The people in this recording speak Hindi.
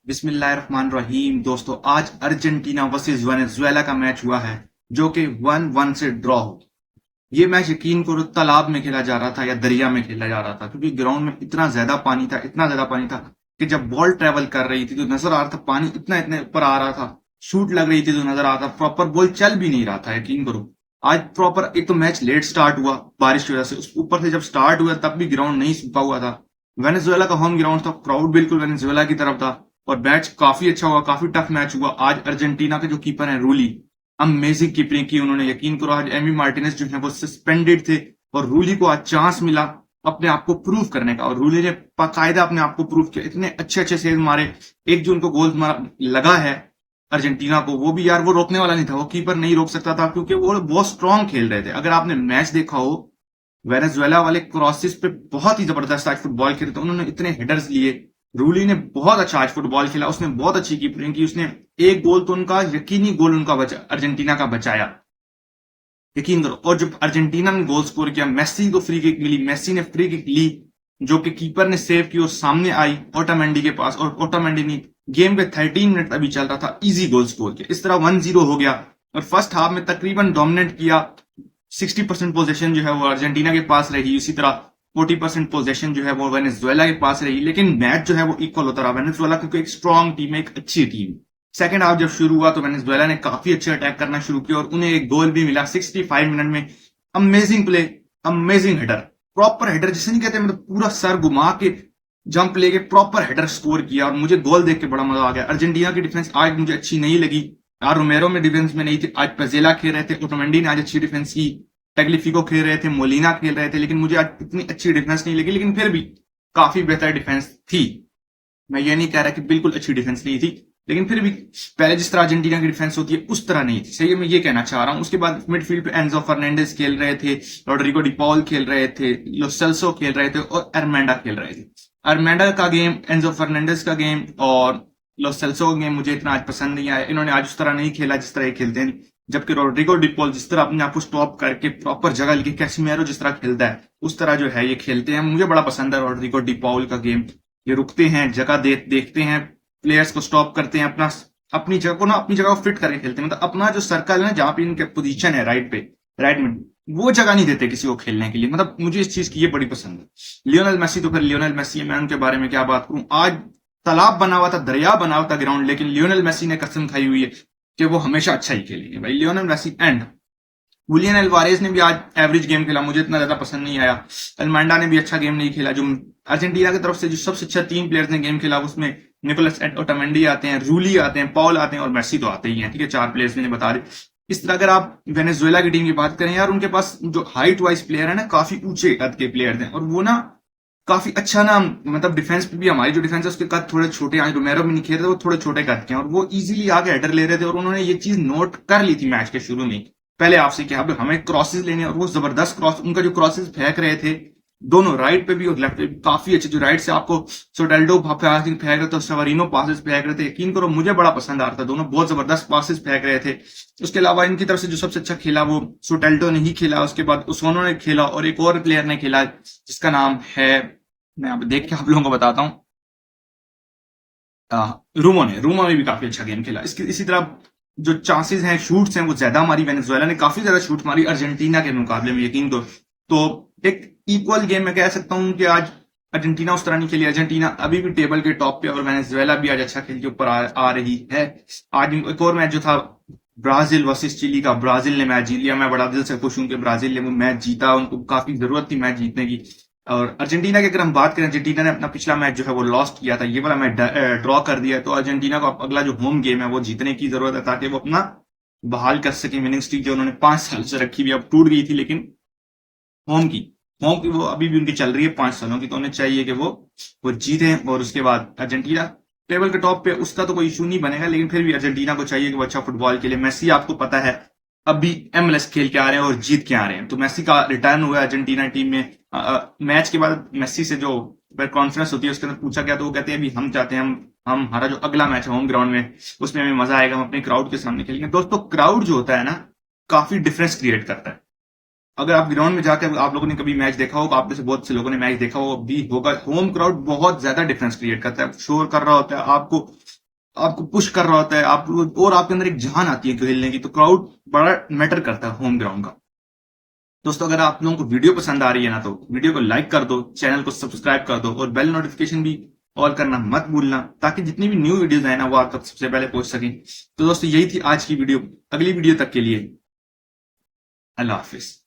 बिस्मिल्लाहिर्रहमानिर्रहीम। दोस्तों, आज अर्जेंटीना वर्सेस वेनेजुएला का मैच हुआ है जो कि 1-1 से ड्रॉ हो। ये मैच यकीन करो तालाब में खेला जा रहा था या दरिया में खेला जा रहा था, क्योंकि ग्राउंड में इतना ज्यादा पानी था, इतना ज्यादा पानी था कि जब बॉल ट्रेवल कर रही थी तो नजर आ रहा था पानी इतना इतने ऊपर आ रहा था। शूट लग रही थी तो नजर आ रहा था, प्रॉपर बॉल चल भी नहीं रहा था। यकीन करो आज प्रॉपर एक तो मैच लेट स्टार्ट हुआ बारिश की वजह से, उस ऊपर से जब स्टार्ट हुआ तब भी ग्राउंड नहीं सूखा हुआ था। वेनेजुएला का होम ग्राउंड था, क्राउड बिल्कुल वेनेजुएला की तरफ था और मैच काफी अच्छा हुआ, काफी टफ मैच हुआ। आज अर्जेंटीना के जो कीपर हैं रूली, अमेजिंग कीपिंग की उन्होंने। यकीन करो आज एमी मार्टिनेज जो है वो सस्पेंडेड थे और रूली को आज चांस मिला अपने आप को प्रूव करने का, और रूली ने बाकायदा अपने आप को प्रूव किया। इतने अच्छे अच्छे सेव मारे, एक जो उनको गोल मारा लगा है अर्जेंटीना को, वो भी यार वो रोकने वाला नहीं था, वो कीपर नहीं रोक सकता था क्योंकि वो बहुत स्ट्रांग खेल रहे थे। अगर आपने मैच देखा हो, वेनेजुएला वाले क्रॉसेस पे बहुत ही जबरदस्त आज फुटबॉल खेले थे, उन्होंने इतने हेडर्स लिए। रूली ने बहुत अच्छा आज फुटबॉल खेला, उसने बहुत अच्छी कीपिंग की, उसने एक गोल तो उनका यकीनी गोल उनका अर्जेंटीना का बचाया, यकीन करो। और जब अर्जेंटीना ने गोल स्कोर किया, मेसी को फ्री किक मिली, मेसी ने फ्री किक ली जो कि कीपर ने सेव की और सामने आई ओटामेंडी के पास, और ओटामेंडी ने गेम पे 13 मिनट अभी चल रहा था, इजी गोल स्कोर किया। इस तरह 1-0 हो गया और फर्स्ट हाफ में तकरीबन डोमिनेट किया। 60% पोजेशन जो है वो अर्जेंटीना के पास रही, उसी तरह 40% पोजेशन जो है वो वेनेजुएला के पास रही, लेकिन मैच जो है वो इक्वल होता रहा। वेनेजुएला क्योंकि एक स्ट्रॉन्ग टीम है, एक अच्छी टीम। सेकंड हाफ जब शुरू हुआ तो वेनेजुएला ने काफी अच्छे अटैक करना शुरू किया और उन्हें एक गोल भी मिला 65 मिनट में। Amazing play, amazing header, proper header जिसे नहीं कहते, मतलब पूरा सर घुमा के जंप लेके प्रॉपर हेडर स्कोर किया और मुझे गोल देख के बड़ा मजा आ गया। अर्जेंटीना की डिफेंस आज मुझे अच्छी नहीं लगी यार, रोमेरो में डिफेंस में नहीं थी, आज पेजेला खेल रहे थे, ओटोमेंडी ने आज अच्छी डिफेंस की, टेग्लिफिको खेल रहे थे, मोलिना खेल रहे थे, लेकिन मुझे आज इतनी अच्छी डिफेंस नहीं लगी, लेकिन फिर भी काफी बेहतर डिफेंस थी। मैं ये नहीं कह रहा कि बिल्कुल अच्छी डिफेंस नहीं थी, लेकिन फिर भी पहले जिस तरह अर्जेंटीना की डिफेंस होती है उस तरह नहीं थी, सही है, मैं ये कहना चाह रहा हूं। उसके बाद मिडफील्ड पे एंजो फर्नांडिस खेल रहे थे, रोड्रिगो डिपॉल खेल रहे थे, लो सेल्सो खेल रहे थे और अरमेंडा खेल रहे थे। अरमेंडा का गेम, एंजो फर्नांडिस का गेम और लो सेल्सो का गेम मुझे इतना आज पसंद नहीं आया। इन्होंने आज उस तरह नहीं खेला जिस तरह ये खेलते हैं, जबकि रोड्रिगो डिपॉल जिस तरह अपने आप को स्टॉप करके प्रॉपर जगह लेके कैसिमेरो जिस तरह खेलता है उस तरह जो है ये खेलते हैं। मुझे बड़ा पसंद है रोड्रिगो डिपॉल का गेम। ये रुकते हैं, जगह देखते हैं, प्लेयर्स को स्टॉप करते हैं, अपनी जगह को ना अपनी जगह को फिट करके खेलते हैं, मतलब अपना जो सर्कल है ना जहां पे इनके पोजीशन है राइट पे, राइट में, वो जगह नहीं देते किसी को खेलने के लिए। मतलब मुझे इस चीज की ये बड़ी पसंद है। लियोनेल मेसी तो फिर लियोनेल मेसी है, मैं उनके बारे में क्या बात करूं। आज तालाब बना हुआ था, दरिया बना हुआ था ग्राउंड, लेकिन लियोनेल मेसी ने कसम खाई हुई है कि वो हमेशा अच्छा ही खेलेंगे भाई, Lionel Messi. And Julian Alvarez ने भी आज एवरेज गेम खेला, मुझे इतना ज्यादा पसंद नहीं आया। अल्मांडा ने भी अच्छा गेम नहीं खेला। जो अर्जेंटीना की तरफ से जो सबसे अच्छा 3 प्लेयर्स ने गेम खेला उसमें निकोलस ओटामेंडी आते हैं, रूली आते हैं, पॉल आते हैं और मेसी तो आते ही हैं, ठीक है, 4 प्लेयर्स मैंने बता रहे। इस तरह अगर आप वेनेजुएला की टीम की बात करें यार, उनके पास जो हाइट वाइज प्लेयर है ना, काफी ऊंचे कद के प्लेयर हैं और वो ना काफी अच्छा ना, मतलब डिफेंस पे भी हमारी जो डिफेंस है उसके कद थोड़े छोटे, आज रोमेरो भी नहीं खेल रहे, वो थोड़े छोटे कद के हैं और वो इजीली आगे हेडर ले रहे थे और उन्होंने ये चीज नोट कर ली थी मैच के शुरू में। पहले आपसे क्या हमें क्रॉसेस लेने, और वो जबरदस्त क्रॉस, उनका जो क्रॉसेस फेंक रहे थे दोनों राइट पे भी और लेफ्ट पे भी काफी अच्छे, जो राइट से आपको सोटेल्डो फेंक रहे थे, सवारिनो पासेस फेंक रहे थे, यकीन करो मुझे बड़ा पसंद आ रहा था, दोनों बहुत जबरदस्त पासेस फेंक रहे थे। उसके अलावा इनकी तरफ से जो सबसे अच्छा खेला वो सोटेल्डो ने ही खेला, उसके बाद उसोनो ने खेला और एक और प्लेयर ने खेला जिसका नाम है, मैं अब देख के आप लोगों को बताता हूँ, रूमो ने भी काफी अच्छा गेम खेला। इसी तरह जो चांसेस हैं, शूट्स हैं, वो ज्यादा हमारी वेनेजुएला ने काफी ज्यादा शूट मारी अर्जेंटीना के मुकाबले में, यकीन दो। तो एक इक्वल गेम मैं कह सकता हूं कि आज अर्जेंटीना उस तरह नहीं खेली। अर्जेंटीना अभी भी टेबल के टॉप पे और वेनेजुएला भी आज अच्छा खेल के ऊपर आ रही है। आज एक और मैच जो था ब्राजील वर्सेस चिली का, ब्राजील ने मैच जीत लिया। मैं बड़ा दिल से खुश हूं कि ब्राजील ने वो मैच जीता, उनको काफी जरूरत थी मैच जीतने की। और अर्जेंटीना की अगर हम बात करें, अर्जेंटीना ने अपना पिछला मैच जो है वो लॉस्ट किया था, ये वाला मैच ड्रॉ कर दिया, तो अर्जेंटीना को अगला जो होम गेम है वो जीतने की जरूरत है ताकि वो अपना बहाल कर सके विनिंग स्ट्रीक जो उन्होंने 5 साल से रखी हुई, अब टूट गई थी, लेकिन होम की होम की वो अभी भी उनकी चल रही है 5 सालों की, तो उन्हें चाहिए कि वो जीते और उसके बाद अर्जेंटीना टेबल के टॉप पे, उसका तो कोई इशू नहीं बनेगा, लेकिन फिर भी अर्जेंटीना को चाहिए कि वो अच्छा फुटबॉल खेले। मेसी आपको पता है अभी MLS खेल के आ रहे हैं और जीत के आ रहे हैं, तो मेसी का रिटर्न हुआ अर्जेंटीना टीम में। मैच के बाद मेसी से जो कॉन्फ्रेंस होती है उसके अंदर पूछा गया तो वो कहते हैं अभी हम चाहते हैं हम हमारा जो अगला मैच है होम ग्राउंड में उसमें हमें मजा आएगा, हम अपने क्राउड के सामने खेलेंगे। दोस्तों, क्राउड जो होता है ना काफी डिफरेंस क्रिएट करता है। अगर आप ग्राउंड में जाकर आप लोगों ने कभी मैच देखा होगा, आप में से बहुत से लोगों ने मैच देखा हो भी होगा, होम क्राउड बहुत ज्यादा डिफरेंस क्रिएट करता है, शोर कर रहा होता है, आपको आपको पुश कर रहा होता है, आप और आपके अंदर एक जान आती है खेलने की, तो क्राउड बड़ा मैटर करता है होम ग्राउंड का। दोस्तों अगर आप लोगों को वीडियो पसंद आ रही है ना, तो वीडियो को लाइक कर दो, चैनल को सब्सक्राइब कर दो और बेल नोटिफिकेशन भी ऑल करना मत भूलना, ताकि जितनी भी न्यू वीडियोस आए ना वो आप तक सबसे पहले पहुंच सकें। तो दोस्तों यही थी आज की वीडियो। अगली वीडियो तक के लिए अल्लाह हाफिज।